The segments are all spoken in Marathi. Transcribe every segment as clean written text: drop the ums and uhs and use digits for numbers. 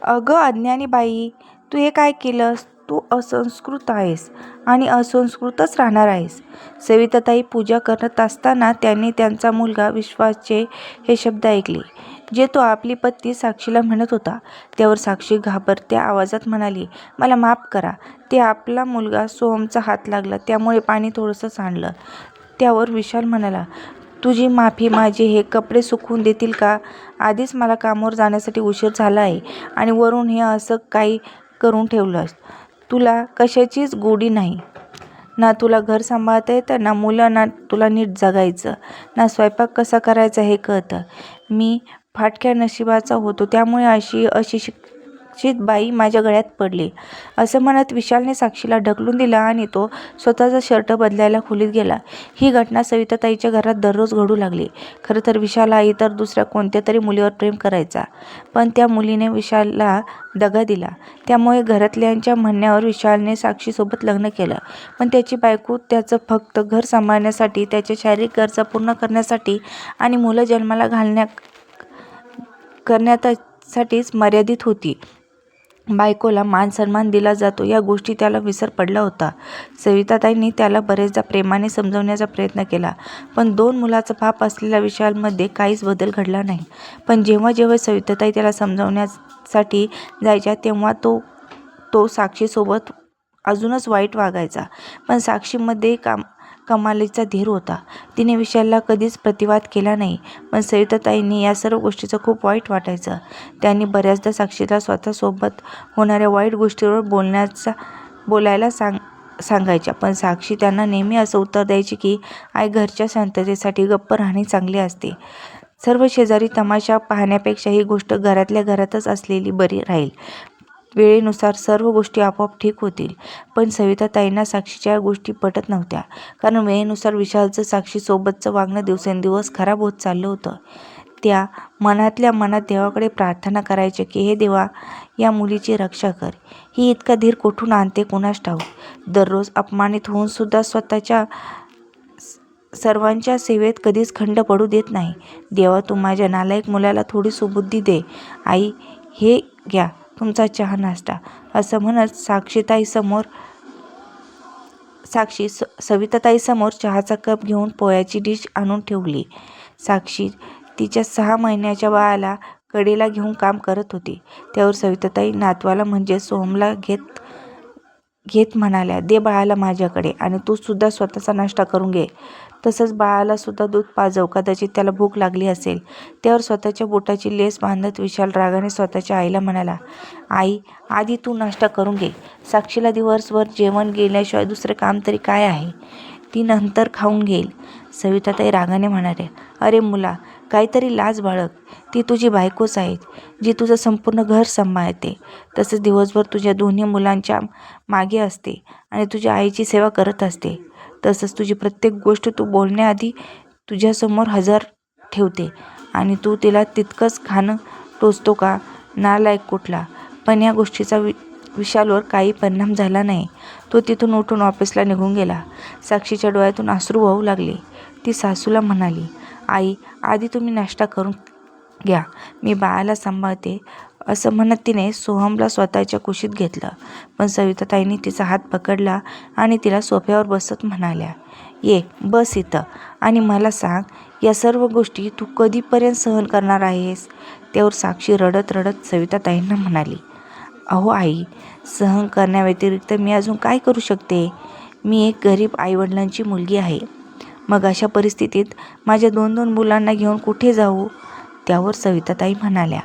अगं अज्ञानी बाई, तू हे काय केलंस? तू असंस्कृत आहेस आणि असंस्कृतच राहणार आहेस. सविताताई पूजा करत असताना त्यांनी त्यांचा मुलगा विश्वाचे हे शब्द ऐकले, जे तो आपली पत्नी साक्षीला म्हणत होता. त्यावर साक्षी घाबरत्या आवाजात म्हणाली, मला माफ करा. ते आपला मुलगा सोहमचा हात लागला त्यामुळे पाणी थोडंसं सांडलं. त्यावर विशाल म्हणाला, तुझी माफी माझे हे कपडे सुकवून देतील का? आधीच मला कामावर जाण्यासाठी उशीर झाला आहे आणि वरून हे असं काही करून ठेवलंस. तुला कशाचीच गोडी नाही. ना तुला घर सांभाळता येतं, ना मुलं, ना तुला नीट जगायचं, ना स्वयंपाक कसा करायचा हे कळतं. मी फाटक्या नशिबाचा होतो त्यामुळे अशी अशिक्षित बाई माझ्या गळ्यात पडली. असं म्हणत विशालने साक्षीला ढकलून दिला आणि तो स्वतःचा शर्ट बदलायला खोलीत गेला. ही घटना सविताताईच्या घरात दररोज घडू लागली. खरं तर विशाल हा इतर दुसऱ्या कोणत्या तरी मुलीवर प्रेम करायचा, पण त्या मुलीने विशालला दगा दिला. त्यामुळे घरातल्यांच्या म्हणण्यावर विशालने साक्षीसोबत लग्न केलं. पण त्याची बायको त्याचं फक्त घर सांभाळण्यासाठी, त्याच्या शारीरिक गरजा पूर्ण करण्यासाठी आणि मुलं जन्माला करण्यासाठीच मर्यादित होती. बायकोला मान सन्मान दिला जातो या गोष्टी त्याला विसर पडला होता. सविताताईंनी त्याला बरेचदा प्रेमाने समजवण्याचा प्रयत्न केला, पण 2 मुलाचा बाप असलेल्या विशालमध्ये काहीच बदल घडला नाही. पण जेव्हा जेव्हा सविताताई त्याला समजवण्यासाठी जायच्या तेव्हा तो साक्षीसोबत अजूनच वाईट वागायचा. पण साक्षीमध्ये कमालीचा धीर होता. तिने विशालला कधीच प्रतिवाद केला नाही. पण सविताताईंनी या सर्व गोष्टीचं खूप वाईट वाटायचं. त्यांनी बऱ्याचदा साक्षीला स्वतःसोबत होणाऱ्या वाईट गोष्टीवर बोलायला सांगायच्या, पण साक्षी त्यांना नेहमी असं उत्तर द्यायची की आई, घरच्या शांततेसाठी गप्प राहणे चांगले असते. सर्व शेजारी तमाशा पाहण्यापेक्षा ही गोष्ट घरातल्या घरातच असलेली बरी राहील. वेळेनुसार सर्व गोष्टी आपोआप ठीक होतील. पण सविताताईंना साक्षीच्या या गोष्टी पटत नव्हत्या, कारण वेळेनुसार विशालचं साक्षीसोबतचं वागणं दिवसेंदिवस खराब होत चाललं होतं. त्या मनातल्या मनात देवाकडे प्रार्थना करायच्या की हे देवा, या मुलीची रक्षा कर. ही इतका धीर कुठून आणते कुणास ठाऊक. दररोज अपमानित होऊन सुद्धा स्वतःच्या सर्वांच्या सेवेत कधीच खंड पडू देत नाही. देवा, तू माझ्या नालायक मुलाला थोडी सुबुद्धी दे. आई, हे घ्या तुमचा चहा नाश्ता. असं म्हणत साक्षी सविताताईंसमोर चहाचा कप घेऊन पोळ्याची डिश आणून ठेवली. साक्षी तिच्या 6 महिन्याच्या बाळाला कडेला घेऊन काम करत होती. त्यावर सविताताई नातवाला म्हणजे सोहमला घेत म्हणाल्या, दे बाळाला माझ्याकडे आणि तू सुद्धा स्वतःचा नाश्ता करून घे. तसंच बाळाला सुद्धा दूध पाजव, कदाचित त्याला भूक लागली असेल. त्यावर स्वतःच्या बोटाची लेस बांधत विशाल रागाने स्वतःच्या आईला म्हणाला, आई, आधी तू नाश्ता करून घे. साक्षीला दिवसभर जेवण गेल्याशिवाय दुसरे काम तरी काय आहे? ती नंतर खाऊन घेईल. सविताताई रागाने म्हणाल्या, अरे मुला, काहीतरी लाज बाळग. ती तुझी बायकोच आहे, जी तुझं संपूर्ण घर सांभाळते. तसंच दिवसभर तुझ्या दोन्ही मुलांच्या मागे असते आणि तुझ्या आईची सेवा करत असते. तसंच तुझी प्रत्येक गोष्ट तू बोलण्याआधी तुझ्यासमोर हजर ठेवते आणि तू तिला तितकंच खाणं टोचतो का? नालायक कुठला. पण या गोष्टीचा विशालवर काही परिणाम झाला नाही. तो तिथून उठून ऑफिसला निघून गेला. साक्षीच्या डोळ्यातून अश्रू वाहू लागले. ती सासूला म्हणाली, आई, आधी तुम्ही नाश्ता करून घ्या, मी बाळाला सांभाळते. असं म्हणत तिने सोहमला स्वतःच्या कुशीत घेतलं. पण सविताताईंनी तिचा हात पकडला आणि तिला सोफ्यावर बसत म्हणाल्या, ये बस इथं आणि मला सांग, या सर्व गोष्टी तू कधीपर्यंत सहन करणार आहेस? त्यावर साक्षी रडत रडत सविताताईंना म्हणाली, अहो आई, सहन करण्याव्यतिरिक्त मी अजून काय करू शकते? मी एक गरीब आईवडिलांची मुलगी आहे. मग अशा परिस्थितीत माझ्या 2 मुलांना घेऊन कुठे जाऊ? त्यावर सविताताई म्हणाल्या,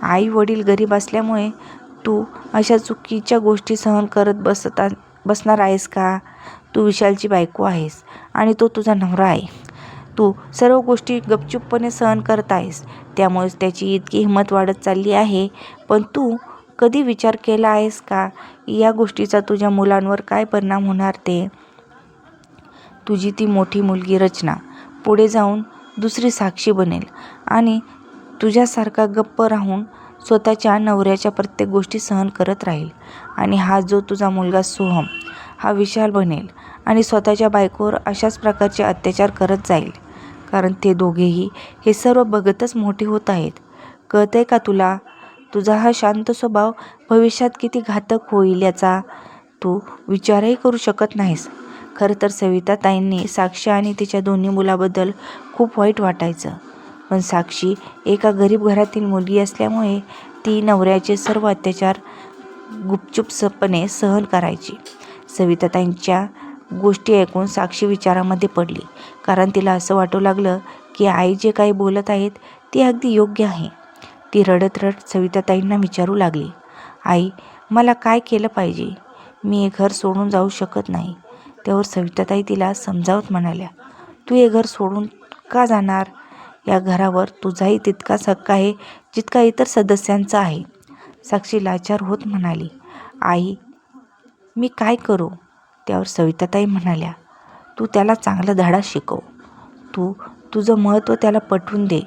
आई वडील गरीब असल्यामुळे तू अशा चुकीच्या गोष्टी सहन करत बसणार आहेस का? तू विशालची बायको आहेस आणि तो तुझा नवरा आहे. तू सर्व गोष्टी गपचूपपणे सहन करत आहेस, त्यामुळेच त्याची इतकी हिंमत वाढत चालली आहे. पण तू कधी विचार केला आहेस का या गोष्टीचा तुझ्या मुलांवर काय परिणाम होणार ते? तुझी ती मोठी मुलगी रचना पुढे जाऊन दुसरी साक्षी बनेल आणि तुझ्यासारखा गप्प राहून स्वतःच्या नवऱ्याच्या प्रत्येक गोष्टी सहन करत राहील. आणि हा जो तुझा मुलगा सोहम, हा विशाल बनेल आणि स्वतःच्या बायकोवर अशाच प्रकारचे अत्याचार करत जाईल. कारण ते दोघेही हे सर्व बघतच मोठे होत आहेत. कळतंय का तुला? तुझा हा शांत स्वभाव भविष्यात किती घातक होईल याचा तू विचारही करू शकत नाहीस. खरं तर सविताताईंनी साक्षी आणि तिच्या दोन्ही मुलाबद्दल खूप वाईट वाटायचं. पण साक्षी एका गरीब घरातील मुलगी असल्यामुळे ती नवऱ्याचे सर्व अत्याचार गुपचूपपणे सहन करायची. सविताताईंच्या गोष्टी ऐकून साक्षी विचारामध्ये पडली, कारण तिला असं वाटू लागलं की आई जे काही बोलत आहेत ते अगदी योग्य आहे. ती रडत रडत सविताताईंना विचारू लागली, आई, मला काय केलं पाहिजे? मी हे घर सोडून जाऊ शकत नाही. त्यावर सविताताई तिला समजावत म्हणाल्या, तू हे घर सोडून का जाणार? या घरावर तुझाही तितकाच हक्क आहे जितका इतर सदस्यांचा आहे. साक्षी लाचार होत म्हणाली, आई, मी काय करू? त्यावर सविताताई म्हणाल्या, तू त्याला चांगला धडा शिकव. तुझं महत्त्व त्याला पटवून दे.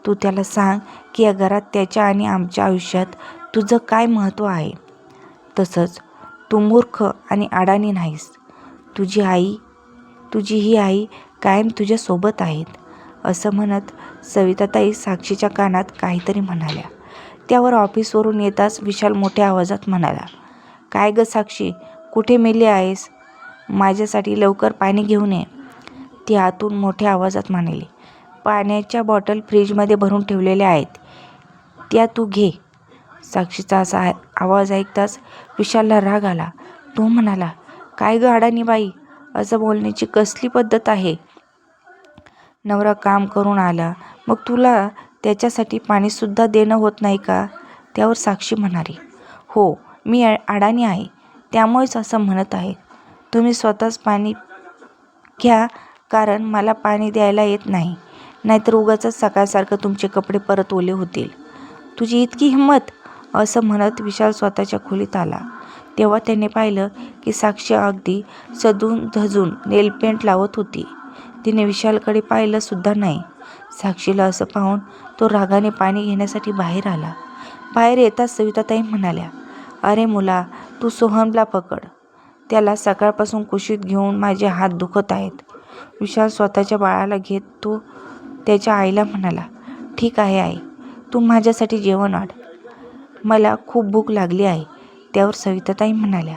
तू त्याला सांग की या घरात त्याच्या आणि आमच्या आयुष्यात तुझं काय महत्त्व आहे. तसंच तू मूर्ख आणि अडाणी नाहीस. तुझी ही आई कायम तुझ्यासोबत आहेत. असं म्हणत सविताताई साक्षीच्या कानात काहीतरी म्हणाल्या. त्यावर ऑफिसवरून येताच विशाल मोठ्या आवाजात म्हणाला, काय गं साक्षी, कुठे मेली आहेस? माझ्यासाठी लवकर पाणी घेऊन ये. ती आतून मोठ्या आवाजात म्हणाली, पाण्याच्या बॉटल फ्रीजमध्ये भरून ठेवलेल्या आहेत, त्या तू घे. साक्षीचा असा आवाज ऐकताच विशालला राग आला. तो म्हणाला, काय गं अडाणी बाई, असं बोलण्याची कसली पद्धत आहे? नवरा काम करून आला, मग तुला त्याच्यासाठी पाणीसुद्धा देणं होत नाही का? त्यावर साक्षी म्हणाली, हो, मी अडाणी आहे, त्यामुळेच असं म्हणत आहे. तुम्ही स्वतःच पाणी घ्या, कारण मला पाणी द्यायला येत नाही. नाहीतर उगाचच सकाळसारखं तुमचे कपडे परत ओले होतील. तुझी इतकी हिंमत? असं म्हणत विशाल स्वतःच्या खोलीत आला. तेव्हा त्याने पाहिलं की साक्षी अगदी सजून धजून नेलपेंट लावत होती. तिने विशालकडे पाहिलं सुद्धा नाही. साक्षीला असं पाहून तो रागाने पाणी घेण्यासाठी बाहेर आला. बाहेर येताच सविताताई म्हणाल्या, अरे मुला, तू सोहमला पकड. त्याला सकाळपासून कुशीत घेऊन माझे हात दुखत आहेत. विशाल स्वतःच्या बाळाला घेत तो त्याच्या आईला म्हणाला, ठीक आहे आई, तू माझ्यासाठी जेवण वाढ. मला खूप भूक लागली आहे. त्यावर सविताताई म्हणाल्या,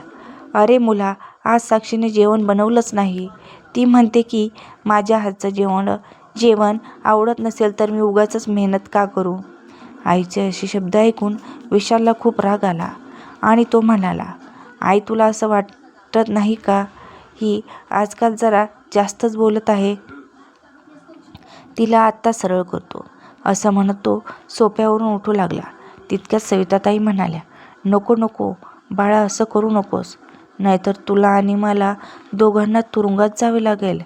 अरे मुला, आज साक्षीने जेवण बनवलंच नाही. ती म्हणते की माझ्या हातचं जेवण आवडत नसेल तर मी उगाचच मेहनत का करू? आईचे असे शब्द ऐकून विशालला खूप राग आला आणि तो म्हणाला, आई, तुला असं वाटत नाही का ही आजकाल जरा जास्तच बोलत आहे? तिला आत्ता सरळ करतो. असं म्हणत तो सोफ्यावरून उठू लागला. तितक्यात सविताताई म्हणाल्या, नको नको बाळा, असं करू नकोस, नाहीतर तुला आणि मला दोघांना तुरुंगात जावे लागेल.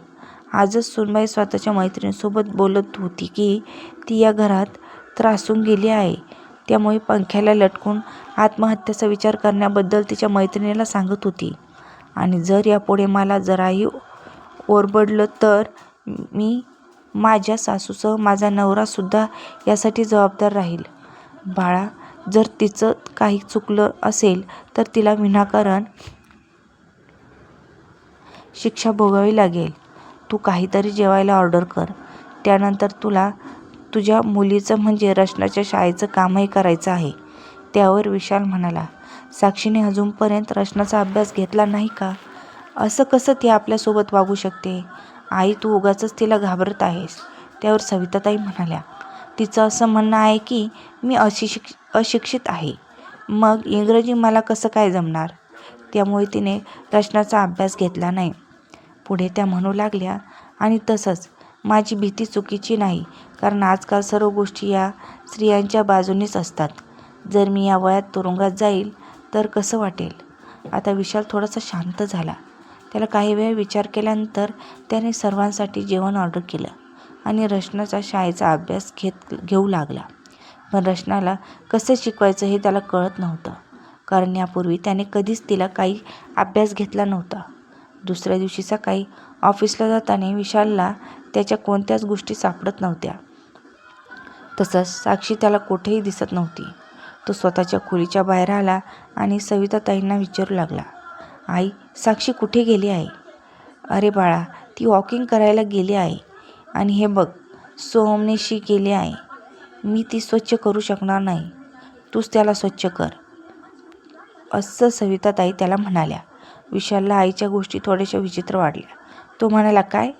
आजच सुनबाई स्वतःच्या मैत्रिणीसोबत बोलत होती की ती या घरात त्रासून गेली आहे. त्यामुळे पंख्याला लटकून आत्महत्येचा विचार करण्याबद्दल तिच्या मैत्रिणीला सांगत होती. आणि जर यापुढे मला जराही ओरबडलं तर मी, माझ्या सासूसह माझा नवरासुद्धा यासाठी जबाबदार राहील. बाळा, जर तिचं काही चुकलं असेल तर तिला विनाकारण शिक्षा भोगावी लागेल. तू काहीतरी जेवायला ऑर्डर कर. त्यानंतर तुला तुझ्या मुलीचं म्हणजे रचनाच्या शाळेचं कामही करायचं आहे. त्यावर विशाल म्हणाला, साक्षीने अजूनपर्यंत रचनाचा अभ्यास घेतला नाही का? असं कसं ती आपल्यासोबत वागू शकते? आई, तू उगाचच तिला घाबरत आहेस. त्यावर सविताताई म्हणाल्या, तिचं असं म्हणणं आहे की मी अशिक्षित आहे, मग इंग्रजी मला कसं काय जमणार? त्यामुळे तिने रचनाचा अभ्यास घेतला नाही. पुढे त्या म्हणू लागल्या, आणि तसंच माझी भीती चुकीची नाही, कारण आजकाल सर्व गोष्टी या स्त्रियांच्या बाजूनीच असतात. जर मी या वयात तुरुंगात जाईल तर कसं वाटेल? आता विशाल थोडासा शांत झाला. त्याला काही वेळ विचार केल्यानंतर त्याने सर्वांसाठी जेवण ऑर्डर केलं आणि रचनाचा शाळेचा अभ्यास घेऊ लागला. पण रचनाला कसं शिकवायचं हे त्याला कळत नव्हतं, कारण यापूर्वी त्याने कधीच तिला काही अभ्यास घेतला नव्हता. दुसऱ्या दिवशी सकाळी ऑफिसला जाताना विशालला त्याच्या कोणत्याच गोष्टी सापडत नव्हत्या. तसंच साक्षी त्याला कुठेही दिसत नव्हती. तो स्वतःच्या खोलीच्या बाहेर आला आणि सविताताईंना विचारू लागला, आई, साक्षी कुठे गेली आहे? अरे बाळा, ती वॉकिंग करायला गेली आहे. आणि हे बघ, सोहमने शी केली आहे. मी ती स्वच्छ करू शकणार नाही. तूच त्याला स्वच्छ कर, असं सविताताई त्याला म्हणाल्या. विशालला आईच्या गोष्टी थोड्याशा विचित्र वाटल्या. तो म्हणाला, काय,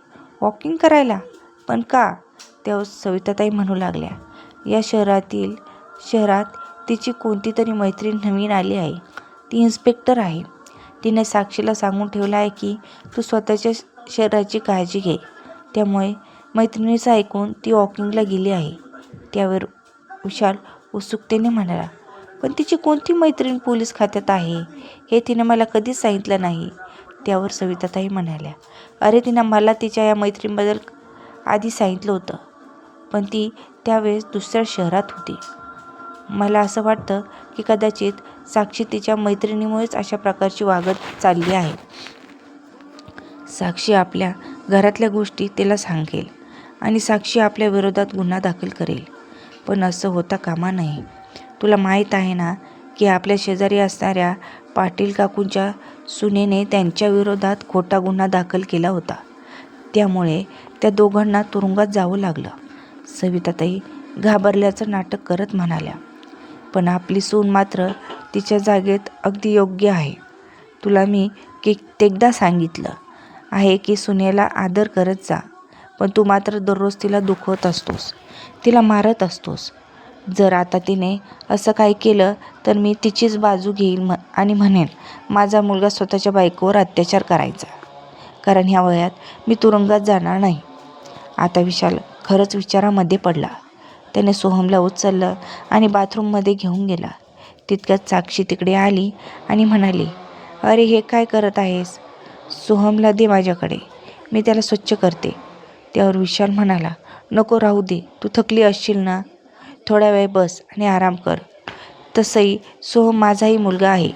वॉकिंग करायला? पण का? त्यावर सविताताई म्हणू लागल्या, या शहरात तिची कोणती तरी मैत्रीण नवीन आली आहे. ती इन्स्पेक्टर आहे. तिने साक्षीला सांगून ठेवलं आहे की तू स्वतःच्या शरीराची काळजी घे. त्यामुळे मैत्रिणीचं ऐकून ती वॉकिंगला गेली आहे. त्यावर विशाल उत्सुकतेने म्हणाला, पण तिची कोणती मैत्रीण पोलीस खात्यात आहे हे तिने मला कधीच सांगितलं नाही. त्यावर सविताताई म्हणाल्या, अरे तिनं मला तिच्या या मैत्रिणीबद्दल आधी सांगितलं होतं, पण ती त्यावेळेस दुसऱ्या शहरात होती. मला असं वाटतं की कदाचित साक्षी तिच्या मैत्रिणीमुळेच अशा प्रकारची वागत चालली आहे. साक्षी आपल्या घरातल्या गोष्टी तिला सांगेल आणि साक्षी आपल्या विरोधात गुन्हा दाखल करेल. पण असं होता कामा नये. तुला माहीत आहे ना की आपल्या शेजारी असणाऱ्या पाटील काकूंच्या सुनेने त्यांच्या विरोधात खोटा गुन्हा दाखल केला होता. त्यामुळे त्या दोघांना तुरुंगात जावं लागलं. सविताताई घाबरल्याचं नाटक करत म्हणाल्या, पण आपली सून मात्र तिच्या जागेत अगदी योग्य आहे. तुला मी कित्येकदा सांगितलं आहे की सुनेला आदर करत जा, पण तू मात्र दररोज तिला दुखवत असतोस, तिला मारत असतोस. जर आता तिने असं काही केलं तर मी तिचीच बाजू घेईल आणि म्हणेन माझा मुलगा स्वतःच्या बायकोवर अत्याचार करायचा, कारण ह्या वयात मी तुरुंगात जाणार नाही. आता विशाल खरंच विचारामध्ये पडला. त्याने सोहमला उचललं आणि बाथरूममध्ये घेऊन गेला. तितक्यात साक्षी तिकडे आली आणि म्हणाली, अरे हे काय करत आहेस? सोहमला दे माझ्याकडे, मी त्याला स्वच्छ करते. त्यावर विशाल म्हणाला, नको राहू दे, तू थकली असशील ना, थोडा वेळ बस आणि आराम कर. तसंही सोहम माझाही मुलगा आहे.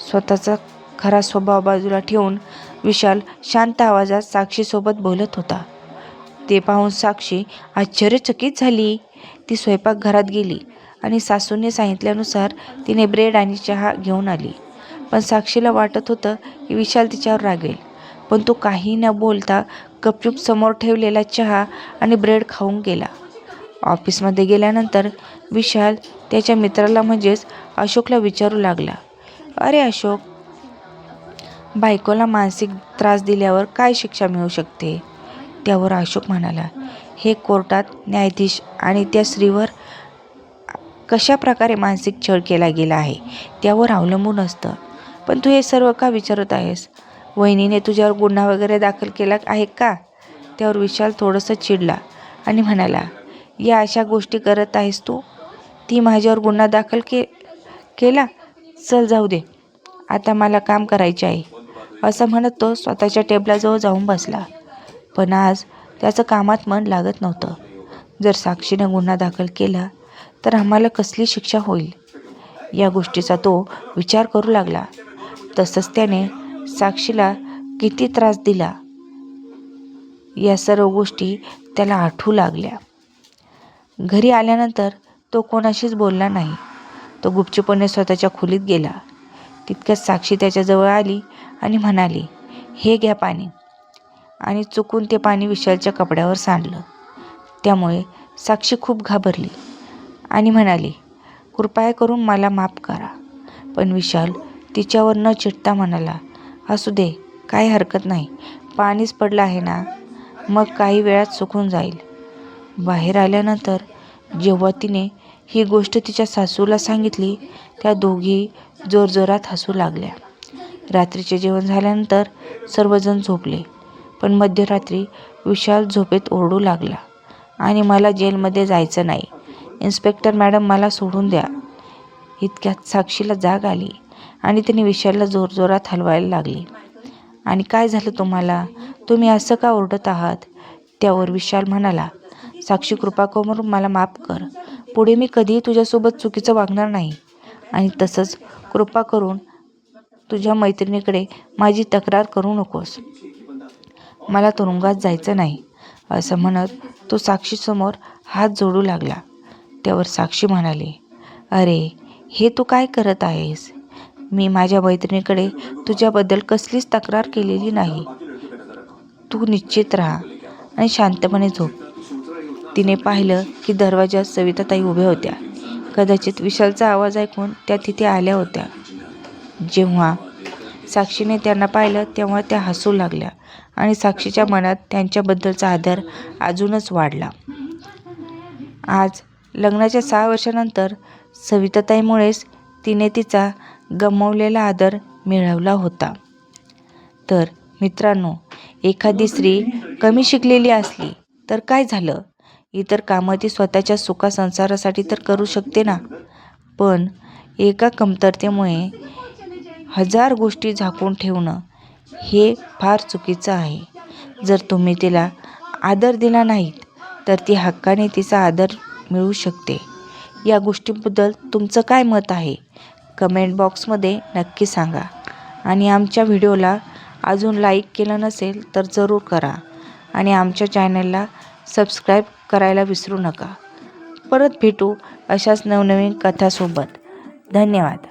स्वतःचा खरा स्वभाव बाजूला ठेवून विशाल शांत आवाजात साक्षीसोबत बोलत होता. ते पाहून साक्षी आश्चर्यचकित झाली. ती स्वयंपाकघरात गेली आणि सासूने सांगितल्यानुसार तिने ब्रेड आणि चहा घेऊन आली. पण साक्षीला वाटत होतं की विशाल तिच्यावर रागेल, पण तो काही न बोलता गपचूप समोर ठेवलेला चहा आणि ब्रेड खाऊन गेला. ऑफिसमध्ये गेल्यानंतर विशाल त्याच्या मित्राला म्हणजेच अशोकला विचारू लागला, अरे अशोक, बायकोला मानसिक त्रास दिल्यावर काय शिक्षा मिळू शकते? त्यावर अशोक म्हणाला, हे कोर्टात न्यायाधीश आणि त्या स्त्रीवर कशा प्रकारे मानसिक छळ केला गेला आहे त्यावर अवलंबून असतं. पण तू हे सर्व का विचारत आहेस? वहिनीने तुझ्यावर गुन्हा वगैरे दाखल केला आहे का? त्यावर विशाल थोडंसं चिडला आणि म्हणाला, या अशा गोष्टी करत आहेस तू? ती माझ्यावर गुन्हा दाखल केला? चल जाऊ दे, आता मला काम करायचे आहे, असं म्हणत तो स्वतःच्या टेबलाजवळ जाऊन बसला. पण आज त्याचं कामात मन लागत नव्हतं. जर साक्षीने गुन्हा दाखल केला तर आम्हाला कसली शिक्षा होईल, या गोष्टीचा तो विचार करू लागला. तसंच त्याने साक्षीला किती त्रास दिला या सर्व गोष्टी त्याला आठवू लागल्या. घरी आल्यानंतर तो कोणाशीच बोलला नाही. तो गुपचूपणे स्वतःच्या खोलीत गेला. तितक्यात साक्षी त्याच्याजवळ आली आणि म्हणाली, हे घ्या पाणी, आणि चुकून ते पाणी विशालच्या कपड्यावर सांडलं. त्यामुळे साक्षी खूप घाबरली आणि म्हणाली, कृपया करून मला माफ करा. पण विशाल तिच्यावर न चिडता म्हणाला, असू दे, काही हरकत नाही, पाणीच पडलं आहे ना, मग काही वेळात सुकून जाईल. बाहेर आल्यानंतर जेव्हा तिने ही गोष्ट तिच्या सासूला सांगितली, त्या दोघी जोरजोरात हसू लागल्या. रात्रीचे जेवण झाल्यानंतर सर्वजण झोपले. पण मध्यरात्री विशाल झोपेत ओरडू लागला आणि मला जेलमध्ये जायचं नाही, इन्स्पेक्टर मॅडम मला सोडून द्या. इतक्यात साक्षीला जाग आली आणि तिने विशालला जोरजोरात हलवायला लागली. आणि काय झालं तुम्हाला? तुम्ही असं का ओरडत आहात? त्यावर विशाल म्हणाला, साक्षी, कृपा करून मला माफ कर. पुढे मी कधीही तुझ्यासोबत चुकीचं वागणार नाही. आणि तसंच कृपा करून तुझ्या मैत्रिणीकडे माझी तक्रार करू नकोस. मला तुरुंगात जायचं नाही, असं म्हणत तो साक्षीसमोर हात जोडू लागला. त्यावर साक्षी म्हणाली, अरे हे तू काय करत आहेस? मी माझ्या मैत्रिणीकडे तुझ्याबद्दल कसलीच तक्रार केलेली नाही. तू निश्चित राहा आणि शांतपणे झोप. तिने पाहिलं की दरवाजात सविताताई उभ्या होत्या. कदाचित विशालचा आवाज ऐकून त्या तिथे आल्या होत्या. जेव्हा साक्षीने त्यांना पाहिलं तेव्हा त्या हसू लागल्या आणि साक्षीच्या मनात त्यांच्याबद्दलचा आदर अजूनच वाढला. आज लग्नाच्या 6 वर्षानंतर सविताताईमुळेच तिने तिचा गमावलेला आदर मिळवला होता. तर मित्रांनो, एखादी स्त्री कमी शिकलेली असली तर काय झालं? इतर कामं ती स्वतःच्या सुखासंसारासाठी तर करू शकते ना. पण एका कमतरतेमुळे 1000 गोष्टी झाकून ठेवणं हे फार चुकीचं आहे. जर तुम्ही तिला आदर दिला नाहीत तर ती हक्काने तिचा आदर मिळू शकते. या गोष्टीबद्दल तुमचं काय मत आहे? कमेंट बॉक्समध्ये नक्की सांगा. आणि आमच्या व्हिडिओला अजून लाईक केलं नसेल तर जरूर करा आणि आमच्या चॅनलला सबस्क्राईब करायला विसरू नका. परत भेटू अशाच नवनवीन कथासोबत. धन्यवाद.